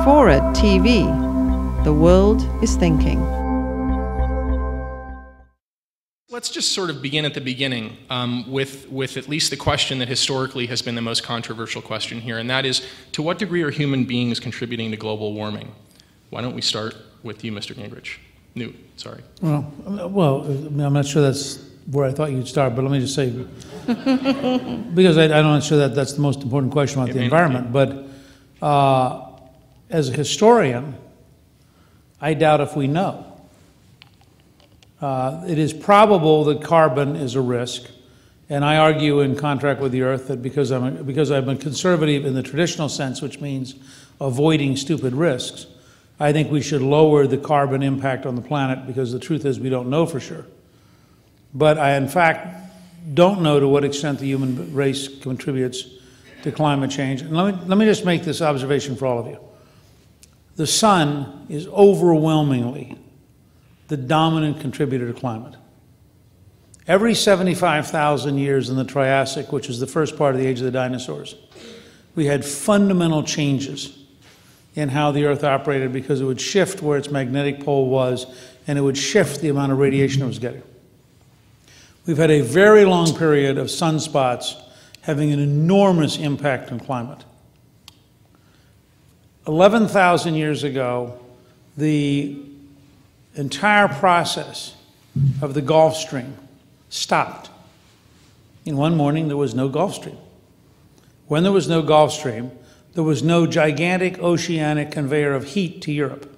FORA.tv. The world is thinking. Let's just sort of begin at the beginning with at least the question that historically has been the most controversial question here, and that is, to what degree are human beings contributing to global warming? Why don't we start with you, Mr. Gingrich? Newt, sorry. Well, I'm not sure that's where I thought you'd start, but let me just say, because I'm not sure that that's the most important question about the environment, but as a historian, I doubt if we know. It is probable that carbon is a risk, and I argue in contract with the Earth that because I'm a conservative in the traditional sense, which means avoiding stupid risks, I think we should lower the carbon impact on the planet, because the truth is we don't know for sure. But I, in fact, don't know to what extent the human race contributes to climate change. And let me just make this observation for all of you. The sun is overwhelmingly the dominant contributor to climate. Every 75,000 years in the Triassic, which is the first part of the age of the dinosaurs, we had fundamental changes in how the Earth operated, because it would shift where its magnetic pole was, and it would shift the amount of radiation it was getting. We've had a very long period of sunspots having an enormous impact on climate. 11,000 years ago, the entire process of the Gulf Stream stopped. In one morning, there was no Gulf Stream. When there was no Gulf Stream, there was no gigantic oceanic conveyor of heat to Europe.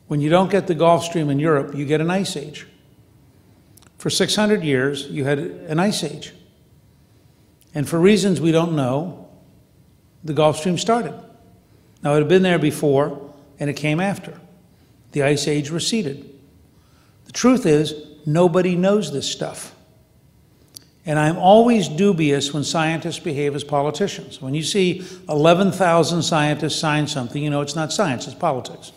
When you don't get the Gulf Stream in Europe, you get an ice age. For 600 years, you had an ice age. And for reasons we don't know, the Gulf Stream started. Now, it had been there before, and it came after. The ice age receded. The truth is, nobody knows this stuff. And I'm always dubious when scientists behave as politicians. When you see 11,000 scientists sign something, you know it's not science, it's politics.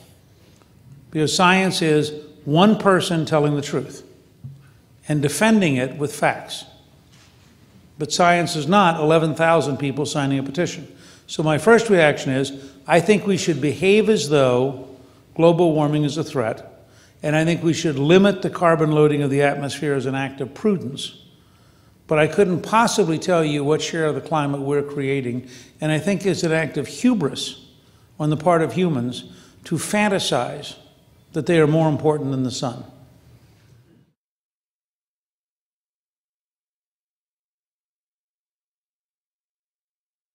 Because science is one person telling the truth and defending it with facts. But science is not 11,000 people signing a petition. So my first reaction is, I think we should behave as though global warming is a threat, and I think we should limit the carbon loading of the atmosphere as an act of prudence. But I couldn't possibly tell you what share of the climate we're creating, and I think it's an act of hubris on the part of humans to fantasize that they are more important than the sun.